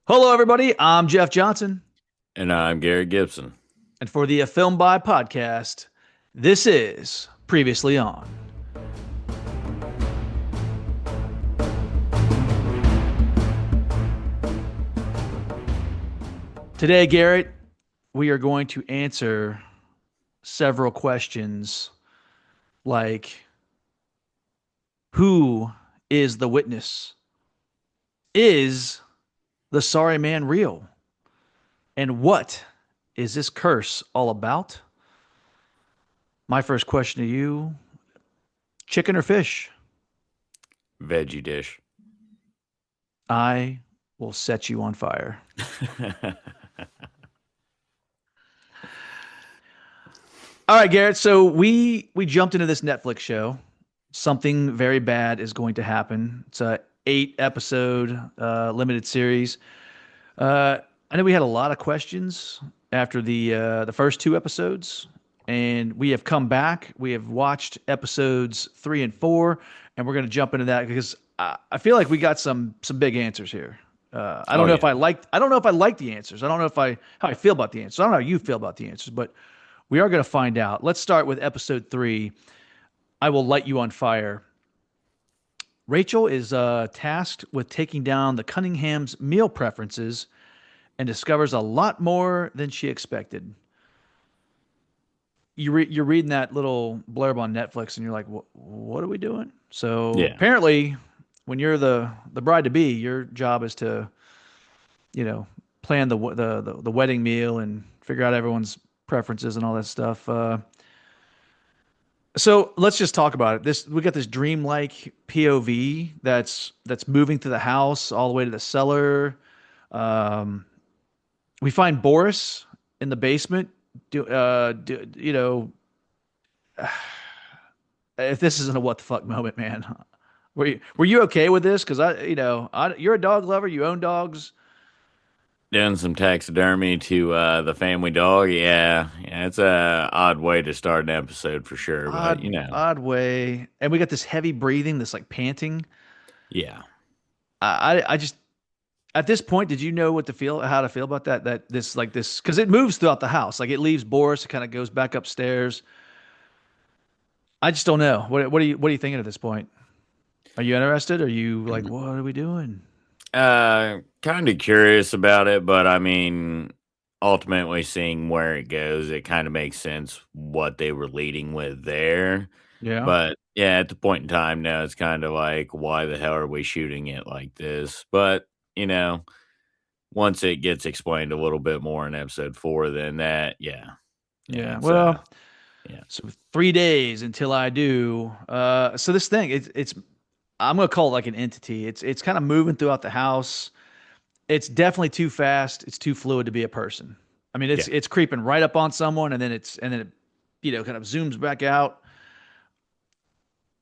Hello, everybody. I'm Jeff Johnson. And I'm Garrett Gibson. And for the Film By podcast, this is Previously On. Today, Garrett, we are going to answer several questions like who is the witness? Is the sorry man real? And what is this curse all about? My first question to you, chicken or fish? Veggie dish. I will set you on fire. All right, Garrett. So we jumped into this Netflix show. Something very bad is going to happen. It's a 8 episode limited series. I know we had a lot of questions after the first 2 episodes, and we have come back. We have watched episodes 3 and 4, and we're going to jump into that because I feel like we got some big answers here. I don't Oh know if yeah. I don't know if I like the answers. I don't know if I how I feel about the answers. I don't know how you feel about the answers, but we are going to find out. Let's start with episode 3. I will light you on fire. Rachel is tasked with taking down the Cunningham's meal preferences and discovers a lot more than she expected. You're reading that little blurb on Netflix, and you're like, what are we doing? So Yeah. apparently, when you're the bride to be, your job is to plan the wedding meal and figure out everyone's preferences and all that stuff. So let's just talk about it. This we got this dreamlike POV that's moving through the house all the way to the cellar. Um, we find Boris in the basement. If this isn't a what the fuck moment, man, were you okay with this? Because you're a dog lover. You own dogs. Doing some taxidermy to the family dog. Yeah, it's a odd way to start an episode for sure, but Odd way, and we got this heavy breathing, this like panting. yeah. I just at this point, did you know how to feel about that? That this because it moves throughout the house. Like it leaves Boris, it kind of goes back upstairs. I just don't know. What are you thinking at this point? Are you interested? Are you like, what are we doing? Kind of curious about it, but I mean, ultimately seeing where it goes, it kind of makes sense what they were leading with there. Yeah, But yeah, at the point in time now, it's kind of like, why the hell are we shooting it like this? But you know, once it gets explained a little bit more in episode 4, then yeah, yeah. it's Well, yeah, so 3 days until I do. So this thing, it's I'm gonna call it like an entity. It's kind of moving throughout the house. It's definitely too fast. It's too fluid to be a person. I mean, it's yeah, it's creeping right up on someone, and then it kind of zooms back out.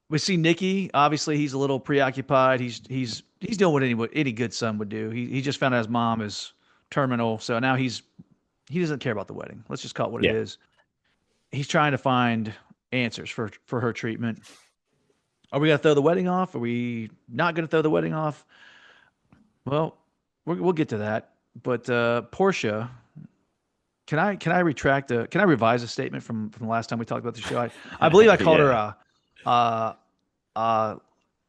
We see Nikki. Obviously, he's a little preoccupied. He's doing what any good son would do. He just found out his mom is terminal, so now he doesn't care about the wedding. Let's just call it what it yeah. is. He's trying to find answers for her treatment. Are we gonna throw the wedding off? Are we not gonna throw the wedding off? Well, we'll get to that. But Portia, can I revise a statement from the last time we talked about the show? I believe I called her Yeah. a a,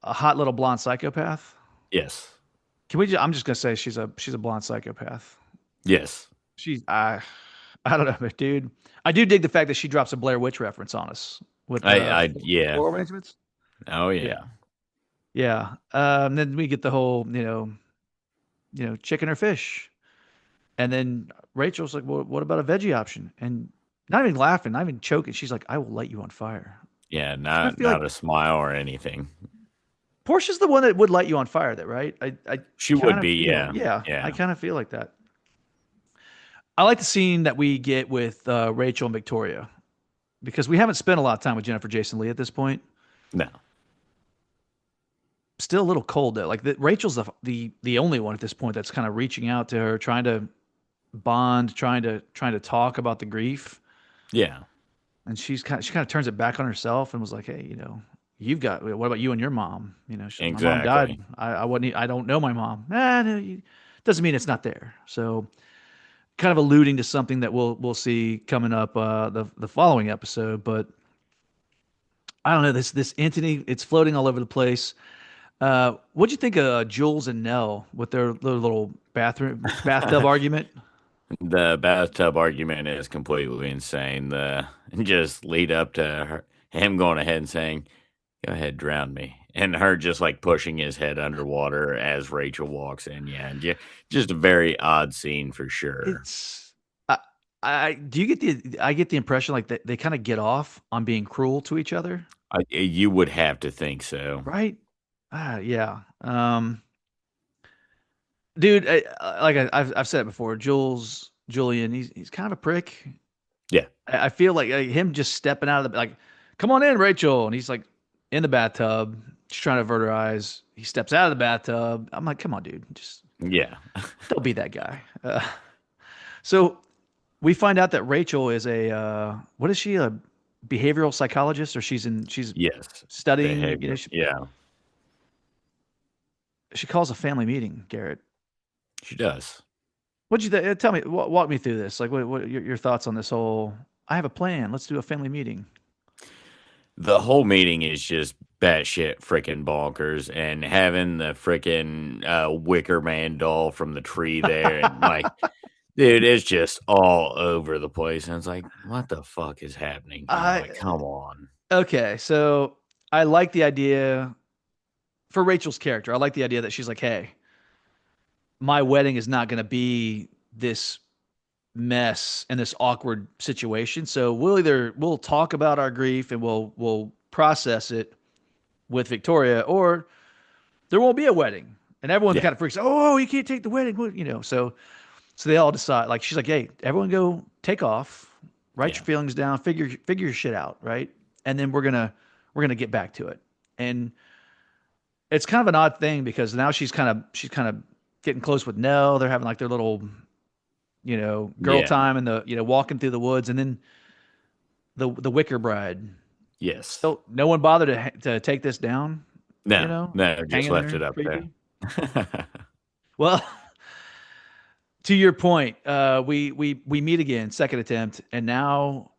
a hot little blonde psychopath. Yes. I'm just gonna say she's a blonde psychopath. Yes. She's I don't know, but dude. I do dig the fact that she drops a Blair Witch reference on us with Yeah. floral arrangements. Oh Yeah, yeah. yeah. Then we get the whole chicken or fish, and then Rachel's like, well, what about a veggie option? And not even laughing, not even choking. She's like, I will light you on fire. Yeah. I Not feel like not a smile or anything. Portia's the one that would light you on fire, that right? I She would kind of be. feel, Yeah. yeah, I Yeah. kind of feel like that. I like the scene that we get with Rachel and Victoria because we haven't spent a lot of time with Jennifer Jason Leigh at this point. No. Still a little cold though. Like Rachel's the only one at this point that's kind of reaching out to her, trying to bond, trying to talk about the grief. Yeah. And she kind of turns it back on herself and was like, hey, you've got what about you and your mom? She's like, my mom died. Exactly. I don't know my mom. Ah, no, doesn't mean it's not there. So kind of alluding to something that we'll see coming up the following episode. But I don't know, this entity, it's floating all over the place. What'd you think of Jules and Nell with their little bathtub argument? The bathtub argument is completely insane. The just lead up to him going ahead and saying, "Go ahead, drown me," and her just like pushing his head underwater as Rachel walks in. Yeah, just a very odd scene for sure. It's I do you get I get the impression like they kind of get off on being cruel to each other, You would have to think so. right? Yeah. Dude, I've said it before. Julian, he's kind of a prick. Yeah, I feel like him just stepping out of the like, come on in, Rachel, and he's like in the bathtub, just trying to avert her eyes. He steps out of the bathtub. I'm like, come on, dude, just yeah, don't be that guy. So we find out that Rachel is a what is she, a behavioral psychologist, or she's yes. studying. Behavior. Yeah, She calls a family meeting. Garrett, she does. what'd you tell me? Walk me through this. Like, what are your thoughts on this whole? I have a plan. Let's do a family meeting. The whole meeting is just batshit freaking bonkers, and having the freaking Wicker Man doll from the tree there, and like, dude, it's just all over the place. And it's like, what the fuck is happening here? I Like, come on. Okay, so I like the idea for Rachel's character. I like the idea that she's like, hey, my wedding is not going to be this mess and this awkward situation. So we'll talk about our grief and we'll process it with Victoria, or there won't be a wedding. And everyone Yeah, kind of freaks out. Oh, you can't take the wedding. So they all decide. Like she's like, hey, everyone go take off, write yeah, your feelings down, figure your shit out, right? And then we're gonna get back to it. And it's kind of an odd thing because now she's kind of getting close with Nell. They're having like their little, girl yeah, time and the, walking through the woods, and then the Wicker Bride. yes. So no one bothered to take this down, No, no, just hanging left there, it up there. creepy. Well, to your point, we meet again, second attempt, and now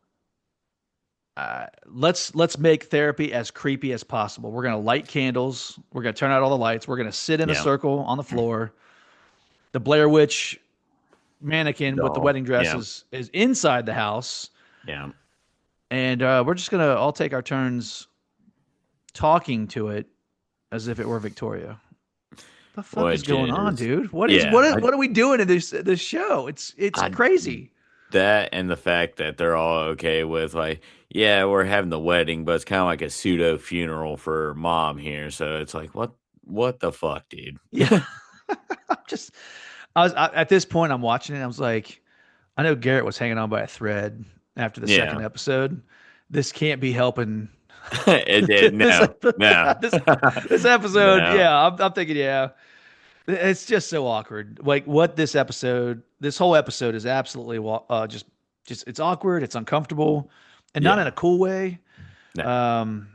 let's make therapy as creepy as possible. We're gonna light candles. We're gonna turn out all the lights. We're gonna sit in a Yeah, circle on the floor. The Blair Witch mannequin with the doll. wedding dress Yeah, is inside the house, yeah. and we're just gonna all take our turns talking to it as if it were Victoria. The fuck is Which going on, is, dude? What is yeah, what is what are we doing in this show? It's I crazy. that and the fact that they're all okay with like, yeah, we're having the wedding, but it's kind of like a pseudo funeral for mom here. So it's like, what the fuck, dude? Yeah, I'm just at this point I'm watching it. I was like, I know Garrett was hanging on by a thread after the second Yeah, episode. This can't be helping. it did. this No, no, this this episode. no. Yeah, I'm thinking. Yeah, it's just so awkward. Like what this whole episode is absolutely just it's awkward. It's uncomfortable, and not in Yeah, a cool way. no. Um,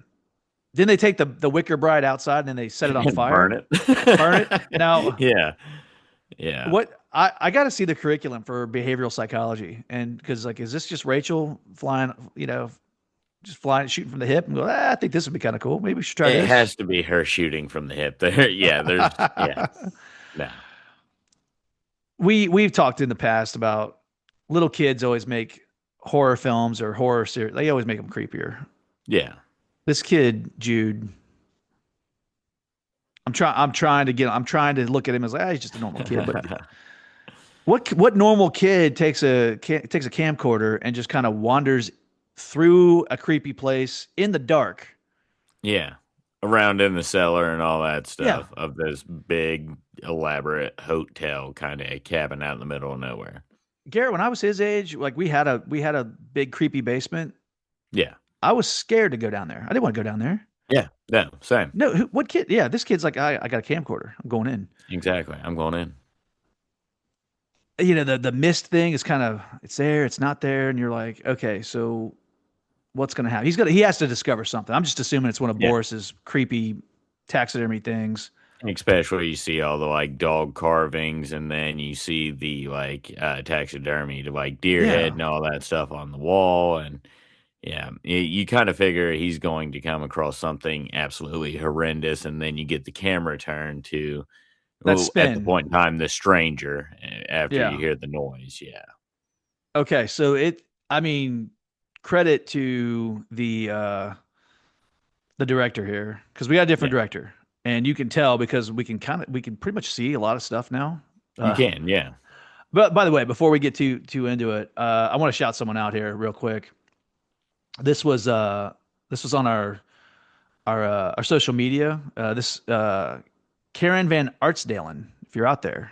then they take the Wicker Bride outside and then they set it on And burn fire, it. burn it. Now, Yeah, yeah, what I got to see the curriculum for behavioral psychology, and because like, is this just Rachel flying? Just flying, shooting from the hip, and go. I think this would be kind of cool. Maybe we should try it this. has to be her shooting from the hip. There, yeah, yeah, no, We've talked in the past about little kids always make horror films or horror series. They always make them creepier. yeah. This kid Jude, I'm trying to look at him as like he's just a normal kid. But what normal kid takes a camcorder and just kind of wanders through a creepy place in the dark? Yeah. Around in the cellar and all that Yeah, stuff of this big, elaborate hotel kind of cabin out in the middle of nowhere. Garrett, when I was his age, like we had a big creepy basement. Yeah. I was scared to go down there. I didn't want to go down there. Yeah. No, same. No, what kid? Yeah, this kid's like, I got a camcorder. I'm going in. Exactly. I'm going in. The mist thing is kind of it's there, it's not there, and you're like, okay, so what's gonna happen? He has to discover something. I'm just assuming it's one of Yeah. Boris's creepy taxidermy things. Especially you see all the like dog carvings, and then you see the like taxidermy to like deer head Yeah, and all that stuff on the wall. And yeah, you kind of figure he's going to come across something absolutely horrendous, and then you get the camera turn to, that well, at the spin. point in time, the stranger after you Yeah. hear the noise. Yeah. Okay, so I mean, credit to the director here because we got a different Yeah. director, and you can tell because we can pretty much see a lot of stuff now. You Uh, can. Yeah. but by the way, before we get too into it, I want to shout someone out here real quick. This was uh this was on our social media. This Karen Van Artsdalen, if you're out there.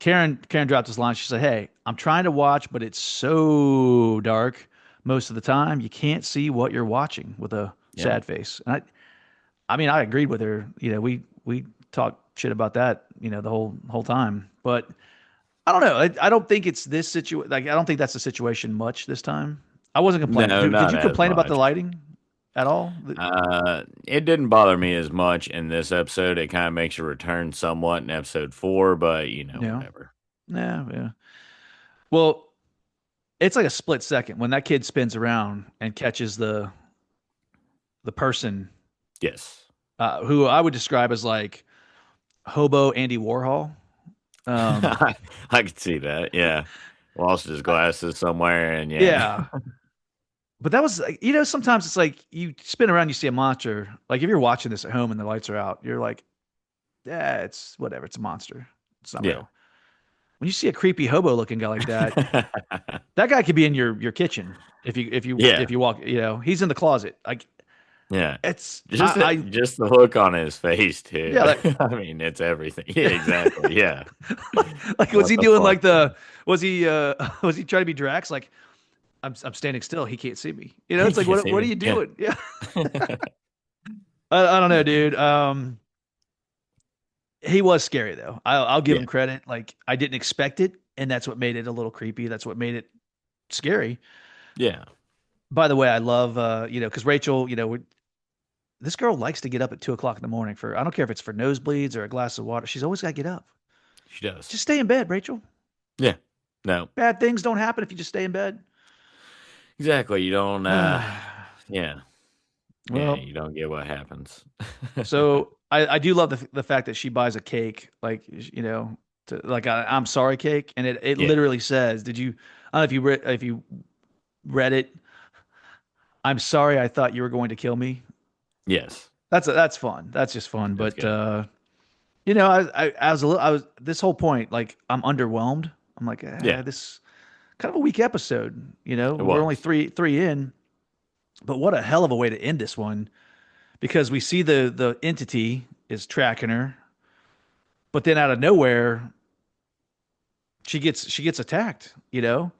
Karen dropped this line. She said, "Hey, I'm trying to watch, but it's so dark most of the time. You can't see what you're watching," with a Yeah. sad face. And I mean, I agreed with her. We talked shit about that, the whole time. But I don't know. I don't think it's this situation. Like, I don't think that's the situation much this time. I wasn't complaining. No, Did not you as complain about the much. lighting at all? It didn't bother me as much in this episode. It kind of makes a return somewhat in episode 4, but Yeah, whatever. yeah, yeah. Well, it's like a split second when that kid spins around and catches the person Yes. who I would describe as like hobo Andy Warhol. Um, I could see that. Yeah. Lost his I- glasses somewhere, and yeah. yeah, but that was like, sometimes it's like you spin around, you see a monster. Like if you're watching this at home and the lights are out, you're like, yeah, it's whatever. It's a monster. It's not Yeah. real. When you see a creepy hobo looking guy like that, that guy could be in your kitchen Yeah. if you walk. He's in the closet. Like Yeah. it's Just the look on his face too. yeah. Like I mean, it's everything. Yeah, exactly. Yeah. like was What he the doing fuck? like the was he was he trying to be Drax? Like I'm standing still. He can't see me. He It's like can't see what are me. you Yeah. doing? Yeah. I don't know, dude. He was scary though. I'll give Yeah. him credit. Like I didn't expect it, and that's what made it a little creepy. That's what made it scary. Yeah. By the way, I love because Rachel, this girl likes to get up at 2 o'clock in the morning for I don't care if it's for nosebleeds or a glass of water. She's always got to get up. She does. Just stay in bed, Rachel. Yeah. No. Bad things don't happen if you just stay in bed. Exactly. You don't yeah. Yeah, Well, you don't get what happens. so I do love the fact that she buys a cake, like like I'm sorry cake, and it Yeah. literally says, "Did you? I don't know if you read it. I'm sorry, I thought you were going to kill me." Yes. That's fun. That's just fun. That's But good. I was I was this whole point like I'm underwhelmed. I'm like, Yeah. this kind of a weak episode. It We're only was. three in, but what a hell of a way to end this one because we see the entity is tracking her, but then out of nowhere she gets attacked. Gets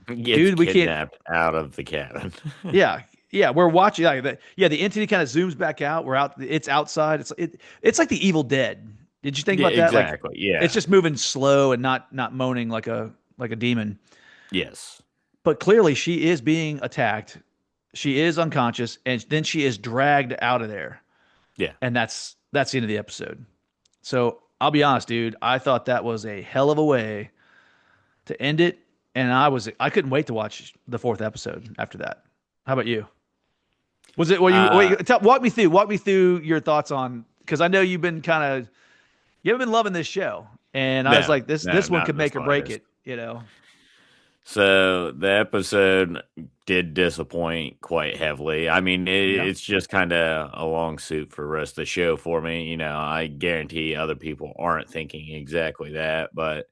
Dude, we can't. kidnapped out of the cabin. Yeah, yeah, we're watching. The entity kind of zooms back out. We're out. It's outside. It's like the Evil Dead. Did you think Yeah, about that? Like exactly. it's Yeah. just moving slow and not moaning like a demon. Yes. But clearly, she is being attacked. She is unconscious, and then she is dragged out of there. Yeah. And that's the end of the episode. So I'll be honest, dude. I thought that was a hell of a way to end it, and I couldn't wait to watch the fourth episode after that. How about you? Was it? Were you? Uh Wait, walk me through your thoughts on because I know you haven't been loving this show, and I was no, like, no, this one not could the make or break slightest. it. You know? So the episode did disappoint quite heavily. I mean, Yeah. it's just kind of a long suit for the rest of the show for me. I guarantee other people aren't thinking exactly that, but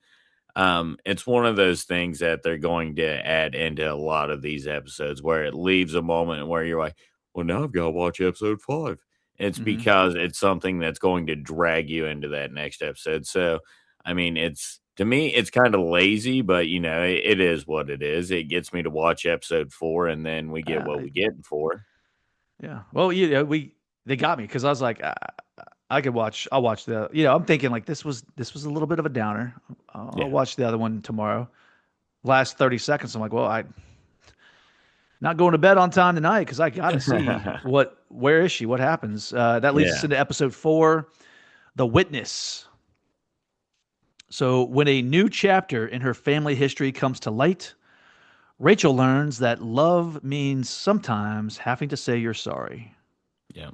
it's one of those things that they're going to add into a lot of these episodes where it leaves a moment where you're like, well, now I've got to watch episode 5. It's Hmm. because it's something that's going to drag you into that next episode. So, I mean, to me, it's kind of lazy, but it is what it is. It gets me to watch episode 4, and then we get what we get in 4. Yeah. Well, they got me because I was like, I could watch. I'll watch the. I'm thinking like this was a little bit of a downer. I'll Yeah. watch the other one tomorrow. Last 30 seconds, I'm like, well, I not going to bed on time tonight because I got to see where is she, what happens. That leads us Yeah. into episode 4. The Witness. So, when a new chapter in her family history comes to light, Rachel learns that love means sometimes having to say you're sorry. Yeah.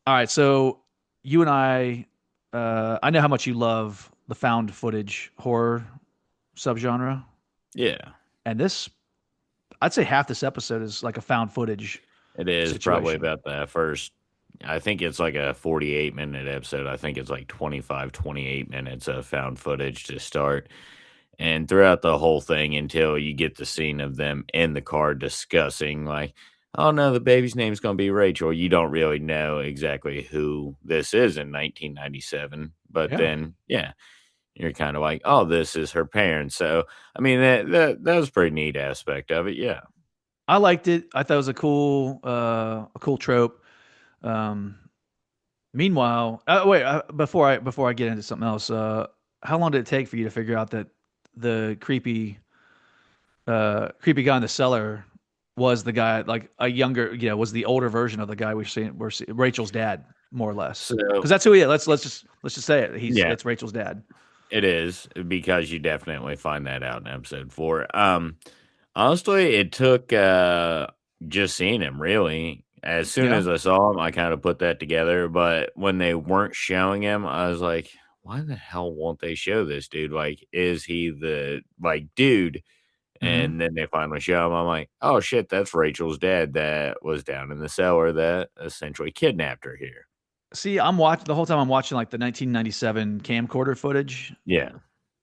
All right, so you and I know how much you love the found footage horror subgenre, Yeah. and this, I'd say half this episode is like a found footage It is probably situation. about the first. I think it's like a 48-minute episode. I think it's like 25, 28 minutes of found footage to start. And throughout the whole thing until you get the scene of them in the car discussing, like, oh no, the baby's name's going to be Rachel. You don't really know exactly who this is in 1997. But Yeah, then, yeah, you're kind of like, oh, this is her parents. So, I mean, that was a pretty neat aspect of it. Yeah. I liked it. I thought it was a cool trope. Um, Meanwhile, wait, before I get into something else, how long did it take for you to figure out that the creepy guy in the cellar was the guy, like a younger, was the older version of the guy we're seeing, Rachel's dad, more or less, because So, that's who he is. Let's just say it. yeah, It's Rachel's dad. it is because you definitely find that out in episode 4. Honestly, it took just seeing him really. As soon Yeah. as I saw him, I kind of put that together. But when they weren't showing him, I was like, why the hell won't they show this dude? Like, is he the like dude? hmm And then they finally show him. I'm like, oh shit, that's Rachel's dad that was down in the cellar that essentially kidnapped her here. See, I'm watching the whole time. I'm watching like the 1997 camcorder footage. Yeah.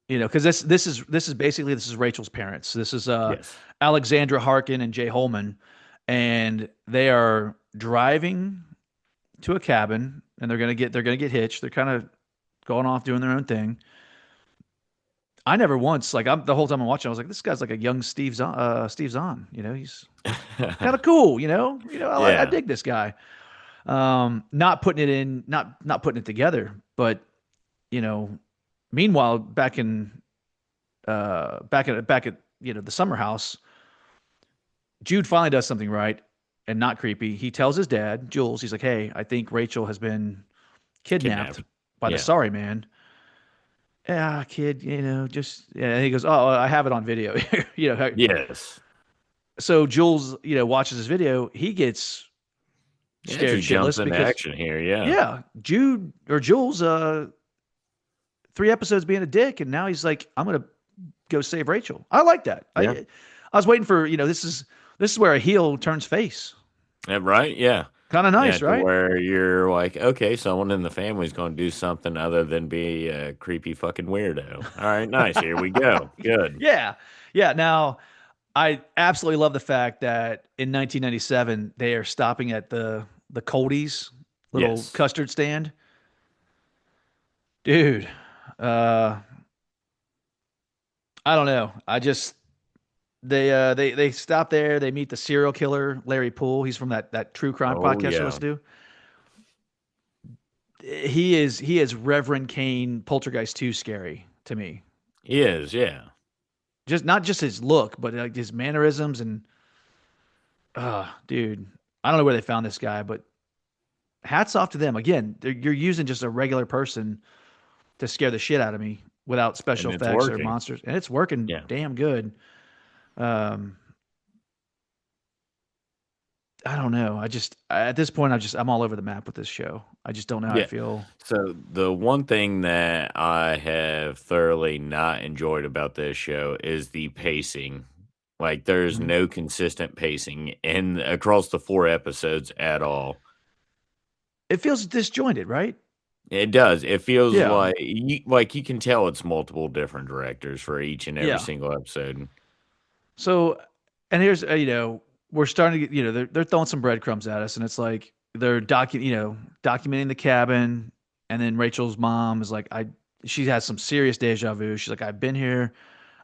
Because this is basically this is Rachel's parents. This is Yes. Alexandra Harkin and Jay Holman, and they are driving to a cabin, and they're gonna get hitched. They're kind of going off doing their own thing. I never once like I'm the whole time I'm watching. I was like, this guy's like a young Steve Zahn. He's kind of cool. I Yeah. dig this guy. Not putting it in, not putting it together, but you know, meanwhile, back at the summer house, Jude finally does something right and not creepy. He tells his dad, Jules, he's like, "Hey, I think Rachel has been kidnapped Kidnapped. by the Yeah. sorry man." Yeah, kid, just yeah. And he goes, "Oh, I have it on video." you know, Yes. so Jules, watches this video. He gets Yeah, scared he jumps shitless into because action here. Yeah. yeah, Jude or Jules, 3 episodes being a dick, and now he's like, "I'm gonna go save Rachel." I like that. Yeah. I was waiting for this is where a heel turns face. Right? Yeah. Kind of Yeah, nice, to right? where you're like, okay, someone in the family is going to do something other than be a creepy fucking weirdo. All right, nice. Here we go. Good. Yeah, yeah. Now I absolutely love the fact that in 1997 they are stopping at the Coldy's little Yes. custard stand, dude. Uh, I don't know. I just they stop there. They meet the serial killer Larry Poole. He's from that true crime Oh podcast you yeah, listen to. He is Reverend Kane Poltergeist 2 scary to me. he is. Yeah, Just not just his look, but like his mannerisms and dude, I don't know where they found this guy, but hats off to them. Again, you're using just a regular person to scare the shit out of me without special and it's effects or working. monsters, and it's working Yeah, damn good. Um, I don't know. At this point, I'm all over the map with this show. I just don't know how I yeah. feel. So the one thing that I have thoroughly not enjoyed about this show is the pacing. Like, there's Mhm. no consistent pacing in across the 4 episodes at all. It feels disjointed, right? It does. It feels Yeah, like you can tell it's multiple different directors for each and every yeah. single episode. So, and here's we're starting to get they're throwing some breadcrumbs at us, and it's like they're documenting the cabin, and then Rachel's mom is like she has some serious deja vu. She's like, I've been here.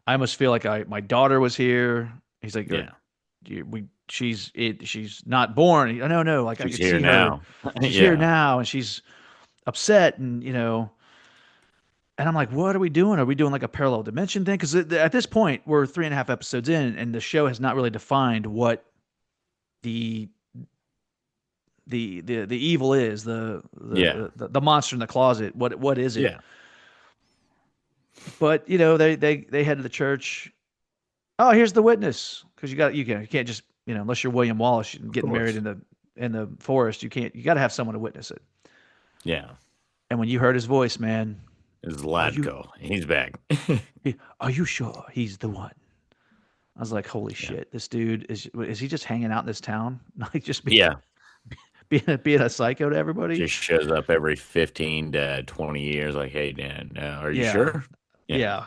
I almost feel like my daughter was here. He's like, Yeah, she's not born. No, no, like I she's could here see her. now. She's here Yeah, now, and she's upset, and I'm like, what are we doing? Are we doing like a parallel dimension thing? Because at this point, we're 3.5 episodes in, and the show has not really defined what the the evil is, Yeah. the monster in the closet. What is it? Yeah. But they head to the church. Oh, here's the witness, because you can't just unless you're William Wallace Of getting married course. in the forest, you got to have someone to witness it. Yeah. And when you heard his voice, man, It's are you Latko. He's back. are you sure he's the one? I was like, holy Yeah. shit, this dude is he just hanging out in this town, like just Yeah. being a psycho to everybody? Just shows up every 15 to 20 years like, hey, Dan, are you Yeah, sure? Yeah. yeah.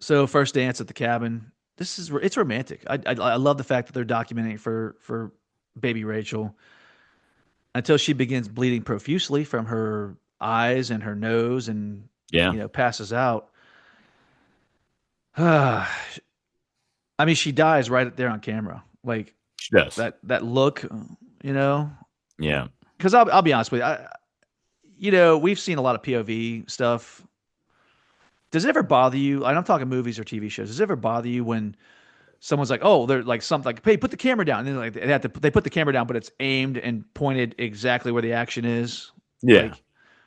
So first dance at the cabin. It's romantic. I love the fact that they're documenting for baby Rachel until she begins bleeding profusely from her eyes and her nose and Yeah. passes out. I mean, she dies right there on camera. Like She does. that look, you know. Yeah. Because I'll be honest with you, we've seen a lot of POV stuff. Does it ever bother you? I'm talking movies or TV shows. Does it ever bother you when someone's like, "Oh, they're like something like, hey, put the camera down," and then like they put the camera down, but it's aimed and pointed exactly where the action is. Yeah. Like,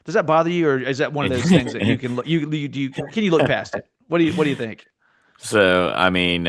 does that bother you, or is that one of those things that you can look? Can you look past it? What do you think? So, I mean,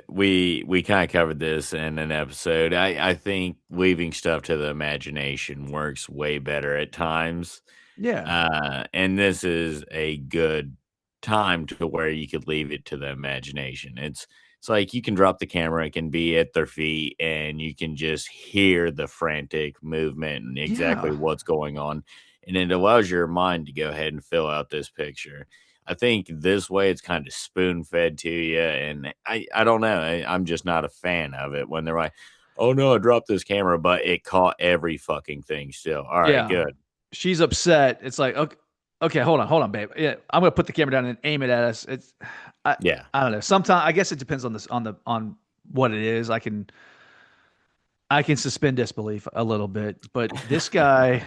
we kind of covered this in an episode. I think leaving stuff to the imagination works way better at times. Yeah, And this is a good time to where you could leave it to the imagination. It's like you can drop the camera, it can be at their feet, and you can just hear the frantic movement and exactly yeah, what's going on. And it allows your mind to go ahead and fill out this picture. I think this way it's kind of spoon fed to you. And I don't know. I'm just not a fan of it when they're like, oh no, I dropped this camera, but it caught every fucking thing still. All right, yeah. good. She's upset. It's like, okay, okay, hold on, babe. Yeah, I'm gonna put the camera down and aim it at us. I, Yeah. I don't know. Sometimes I guess it depends on on what it is. I can suspend disbelief a little bit, but this guy,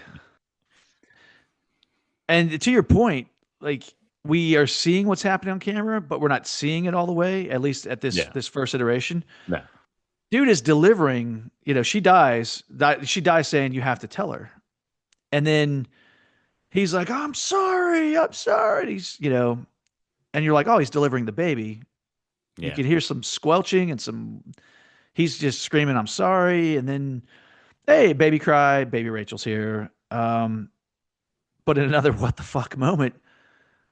and to your point, like we are seeing what's happening on camera, but we're not seeing it all the way. At least at Yeah. this first iteration, No. dude is delivering. She dies. She dies saying you have to tell her, and then he's like, "I'm sorry, I'm sorry." And and you're like, "Oh, he's delivering the baby." You Yeah. can hear some squelching and some. He's just screaming, "I'm sorry," and then, "Hey, baby cry, baby Rachel's here." But in another what the fuck moment,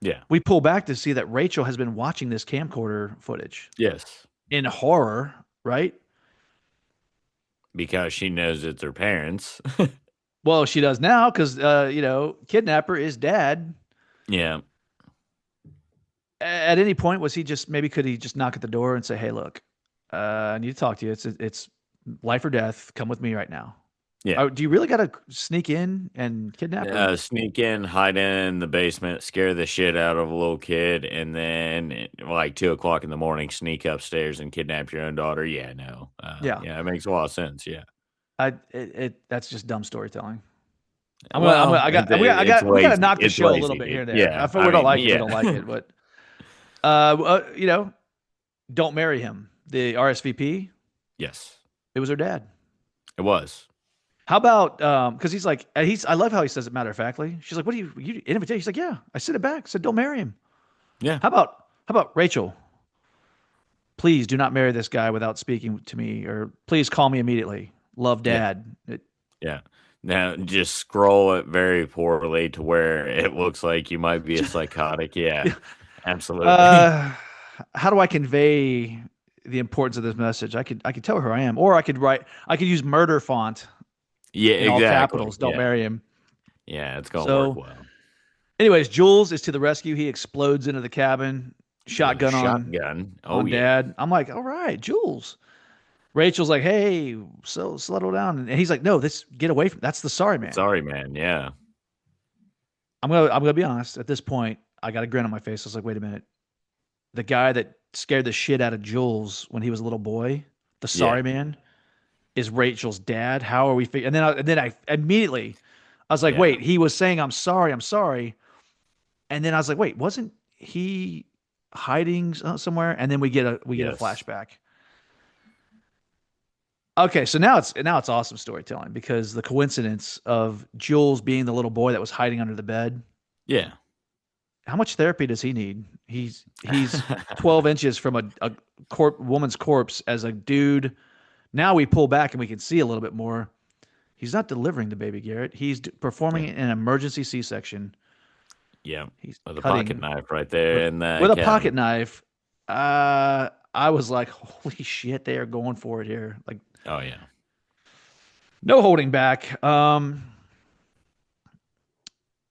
Yeah. we pull back to see that Rachel has been watching this camcorder footage Yes. in horror, right? Because she knows it's her parents. Well, she does now because kidnapper is dad. Yeah. At any point, was he just maybe could he just knock at the door and say, "Hey, look, I need to talk to you. It's life or death. Come with me right now." Yeah. Oh, do you really got to sneak in and kidnap her? Sneak in, hide in the basement, scare the shit out of a little kid, and then like 2 o'clock in the morning, sneak upstairs and kidnap your own daughter. Yeah, no. Yeah, Yeah, it makes a lot of sense. Yeah. that's just dumb storytelling. Well, it's we got to lazy. knock the It's show a little lazy, bit here dude. and there. Yeah. If I we don't mean, like it, we yeah. don't like it. But don't marry him. The RSVP, Yes, it was her dad. it was. How about because he's like I love how he says it matter of factly. She's like, "What do you invitation?" He's like, "Yeah." I sent it back. Said, "Don't marry him." Yeah. How about Rachel? Please do not marry this guy without speaking to me, or please call me immediately. Love, Yeah. Dad. Yeah. Now just scroll it very poorly to where it looks like you might be a psychotic. Yeah. Absolutely. Uh, how do I convey the importance of this message? I could tell her who I am, or I could use murder font Yeah, in all exactly. capitals. Don't Yeah. marry him. Yeah, it's gonna work So, well. anyways, Jules is to the rescue. He explodes into the cabin, With a shotgun shotgun. Oh, on yeah. Dad. I'm like, all right, Jules. Rachel's like, hey, so settle down, and he's like, no, this get away from. That's the sorry man. Sorry, man. Yeah. I'm gonna be honest. At this point, I got a grin on my face. I was like, wait a minute. The guy that scared the shit out of Jules when he was a little boy, the sorry Yeah. man, is Rachel's dad. How are we? And then I immediately, I was like, Yeah. wait, he was saying I'm sorry, and then I was like, wait, wasn't he hiding somewhere? And then we get a Yes. flashback. Okay, so now it's awesome storytelling because the coincidence of Jules being the little boy that was hiding under the bed. Yeah. How much therapy does he need? He's 12 inches from a woman's corpse as a dude. Now we pull back and we can see a little bit more. He's not delivering the baby, Garrett. He's Yeah. performing an emergency C-section. Yeah. He's With a pocket cutting knife right there with in the with a pocket cabin. knife. I was like, holy shit, they are going for it here. Like, Oh yeah. no holding back.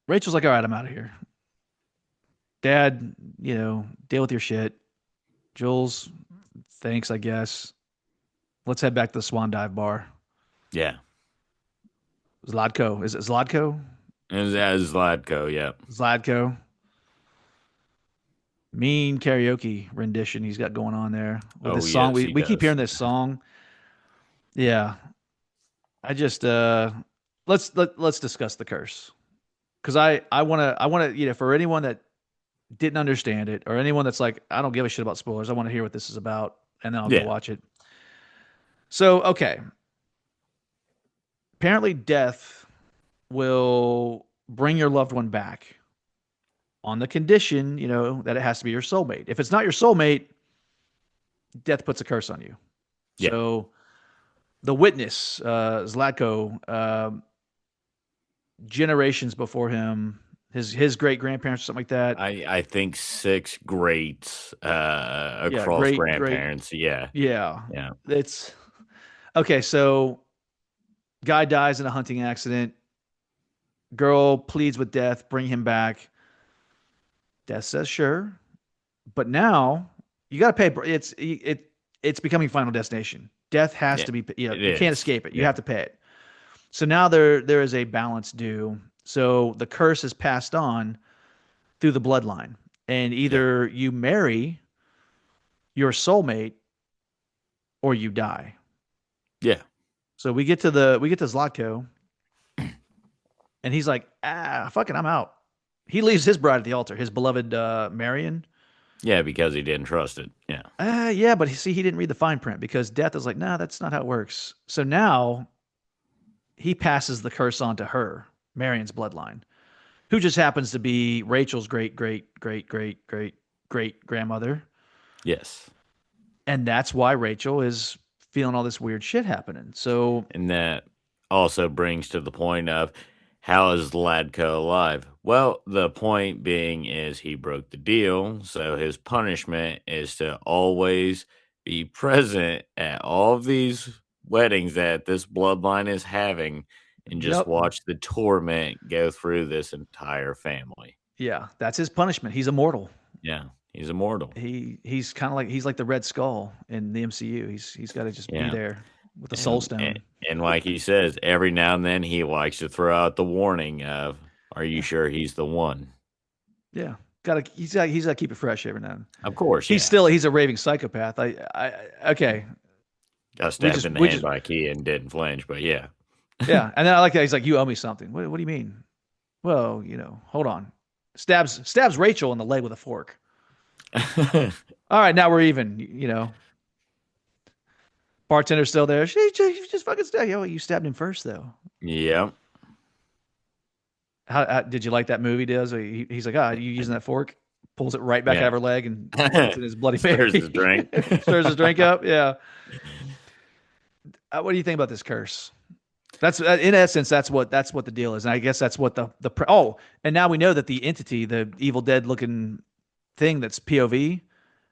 Rachel's like, all right, I'm out of here. Dad, deal with your shit. Jules, thanks, I guess. Let's head back to the Swan Dive bar. Yeah. Zlatko. Is it Zlatko? And as Zlatko, yeah. Zlatko. Mean karaoke rendition he's got going on there with Oh this song. yes, We he we keep does. hearing this song. Yeah. I just let's discuss the curse. Because I wanna, for anyone that didn't understand it or anyone that's like, I don't give a shit about spoilers, I want to hear what this is about, and then I'll go Yeah. watch it. So, okay. Apparently death will bring your loved one back on the condition, that it has to be your soulmate. If it's not your soulmate, death puts a curse on you. Yeah. So the witness, Zlatko, generations before him, his great grandparents or something like that. I think six greats Yeah, across great. grandparents. Yeah. Yeah, Yeah. it's okay. So guy dies in a hunting accident. Girl pleads with death, bring him back. Death says sure, but now you got to pay. It's becoming Final Destination. Death has Yeah. to be. It You can't is. escape it. You Yeah. have to pay it. So now there is a balance due. So the curse is passed on through the bloodline, and Yeah. either you marry your soulmate or you die. Yeah. So we get to Zlatko, and he's like, fucking, I'm out. He leaves his bride at the altar, his beloved Marion. Yeah, because he didn't trust it. Yeah. Yeah, but see, he didn't read the fine print because death is like, nah, that's not how it works. So now he passes the curse on to her, Marion's bloodline, who just happens to be Rachel's great, great, great, great, great, great grandmother. Yes. And that's why Rachel is feeling all this weird shit happening. So, And that also brings to the point of how is Ladko alive? Well, the point being is he broke the deal, so his punishment is to always be present at all of these weddings that this bloodline is having and just yep. watch the torment go through this entire family. Yeah, that's his punishment. He's immortal. Yeah, he's immortal. He's kind of like he's like the Red Skull in the MCU. He's got to just be Yeah. there with the Soul And, and Stone. and like he says, every now and then he likes to throw out the warning of, "Are you Yeah, sure he's the one?" yeah. He's got to keep it fresh every now and then. Of course, He's yeah. still he's a raving psychopath. Okay. Got We stabbed just in the we hand just by a key and didn't flinch, but yeah. yeah. And then I like that he's like, you owe me something. What do you mean? Well, hold on. Stabs Rachel in the leg with a fork. All right, now we're even. Bartender's still there. She just fucking stabbed. Yo, you stabbed him first though. Yep. How did you like that movie? Does he's like, you using that fork? Pulls it right back out Yeah. of her leg and puts it in his Bloody Stirs his Mary. drink. Stirs his drink up. Yeah. What do you think about this curse? That's in essence, that's what the deal is, and I guess that's what oh, and now we know that the entity, the Evil Dead looking thing that's POV,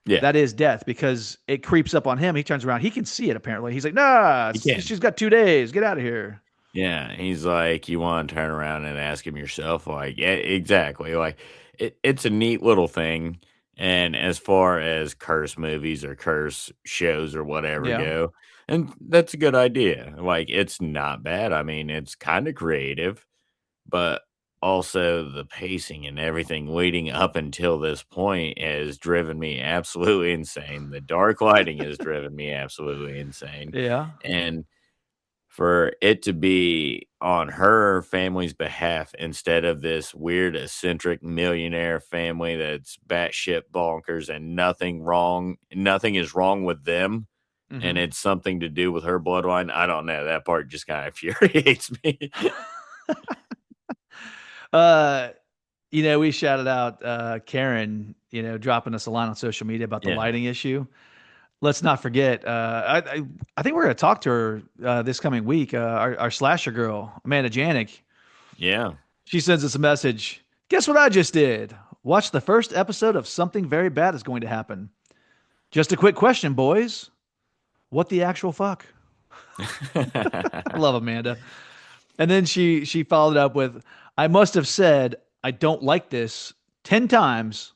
Yeah, that is death because it creeps up on him. He turns around, he can see it apparently. He's like, nah, you can. she's got 2 days. Get out of here. Yeah, he's like, you want to turn around and ask him yourself, like, yeah, exactly. Like, it's a neat little thing. And as far as curse movies or curse shows or whatever Yeah, go, and that's a good idea. Like, it's not bad. I mean, it's kind of creative, but also the pacing and everything leading up until this point has driven me absolutely insane. The dark lighting has driven me absolutely insane. yeah, And for it to be on her family's behalf instead of this weird eccentric millionaire family that's batshit bonkers and nothing is wrong with them. and Hmm. it's something to do with her bloodline. I don't know. That part just kind of infuriates me. uh, we shouted out Karen, dropping us a line on social media about the Yeah. lighting issue. Let's not forget. I think we're going to talk to her this coming week. Our slasher girl, Amanda Janik. Yeah. She sends us a message. Guess what I just did? Watch the first episode of Something Very Bad is Going to Happen. Just a quick question, boys. What the actual fuck? I love Amanda. And then she followed up with, I must have said I don't like this 10 times,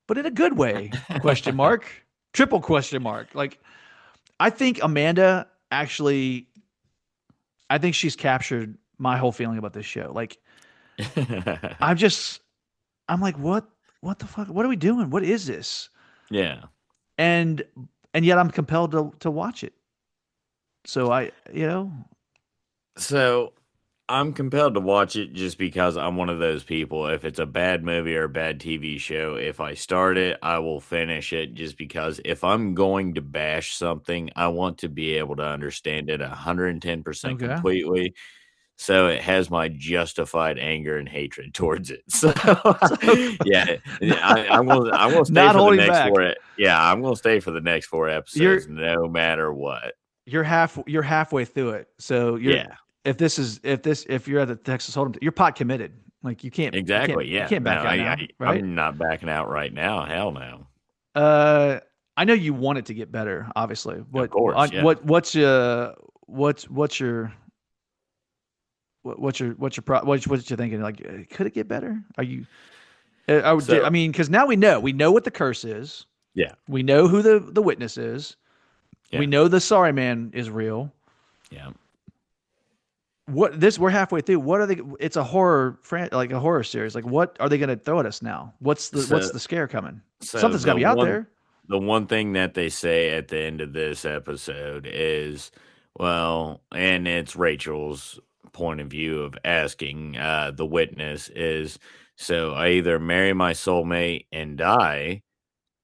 but in a good way. Question mark. Triple question mark. Like I think Amanda actually I think she's captured my whole feeling about this show. Like I'm just I'm like what the fuck? What are we doing? What is this? Yeah. And and yet I'm compelled to watch it. So So I'm compelled to watch it just because I'm one of those people. If it's a bad movie or a bad TV show, if I start it, I will finish it just because if I'm going to bash something, I want to be able to understand it 110% okay. completely. So it has my justified anger and hatred towards it. So So yeah, not, I'm gonna stay not for the holding next back. four. Yeah, I'm gonna stay for the next four You're episodes, no matter what. you're halfway through it. So Yeah. if you're at the Texas Hold'em, you're pot committed. Like Exactly, you yeah. can't No, back out now, right? I'm not backing out right now, hell no. Uh, I know you want it to get better, obviously. Of course, yeah. What's your what you're thinking? Like, could it get better? Are you? I So mean, because now we know what the curse is. yeah, We know who the witness is. We yeah, know the sorry man is real. yeah. We're halfway through. What are they? It's a like a horror series. Like, what are they going to throw at us now? What's So the scare coming? so Something's got to be out there. the one thing that they say at the end of this episode is, well, and it's Rachel's point of view of asking the witness is, so I either marry my soulmate and die,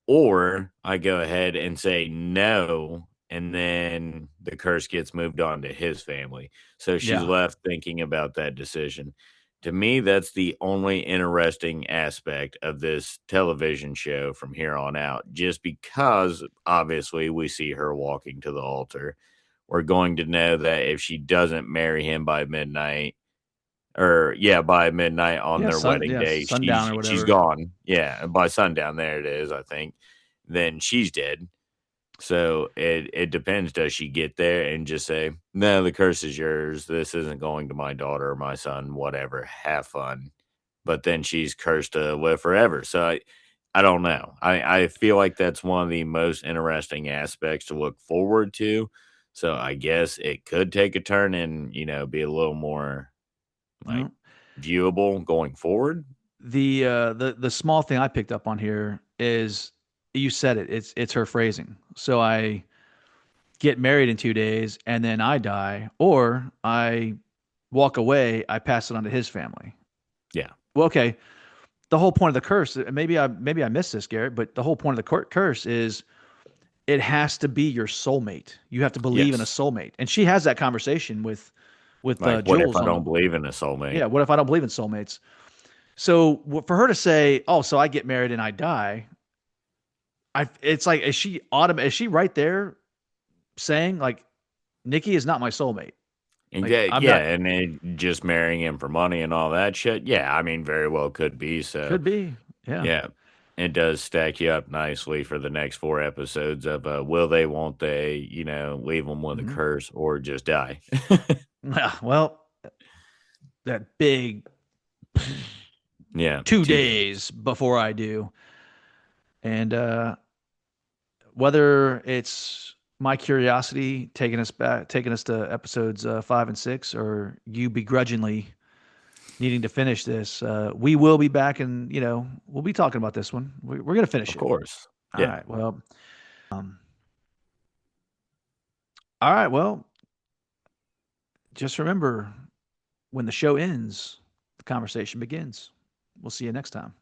or I go ahead and say no, and then the curse gets moved on to his family. So she's Yeah. left thinking about that decision. To me, that's the only interesting aspect of this television show from here on out, just because obviously we see her walking to the altar. We're going to know that if she doesn't marry him by midnight, or yeah, by midnight on their wedding day, Sundown or she's whatever. gone. Yeah, and by sundown, there it is, I think. Then she's dead. So it depends. Does she get there and just say, "No, the curse is yours. This isn't going to my daughter or my son. Whatever. Have fun." But then she's cursed to live forever. So I don't know. I feel like that's one of the most interesting aspects to look forward to. So I guess it could take a turn and be a little more like Well, viewable going forward. the small thing I picked up on here is you said it. It's her phrasing. So I get married in 2 days and then I die, or I walk away. I pass it on to his family. Yeah. Well, okay. The whole point of the curse, maybe I missed this, Garrett, but the whole point of the curse is it has to be your soulmate. You have to believe in a Yes. soulmate, and she has that conversation with Like, what if Jules I on the don't believe in a soulmate? yeah. What if I don't believe in soulmates? So for her to say, "Oh, so I get married and I die," it's like is she right there saying like Nikki is not my soulmate? And Like yeah, I'm yeah, not. and then just marrying him for money and all that shit. Yeah, I mean, very well could be. So, Could be. Yeah. yeah, it does stack you up nicely for the next four episodes of will they, won't they, leave them with a Hmm. curse or just die. Yeah. Well, that big Yeah, two 2 days. days before I do, and whether it's my curiosity taking us to episodes 5 and 6, or you begrudgingly needing to finish this, we will be back, and we'll be talking about this one. We're gonna finish Of it. course. All Yeah, right. Well. Um, all right. Well, just remember when the show ends, the conversation begins. We'll see you next time.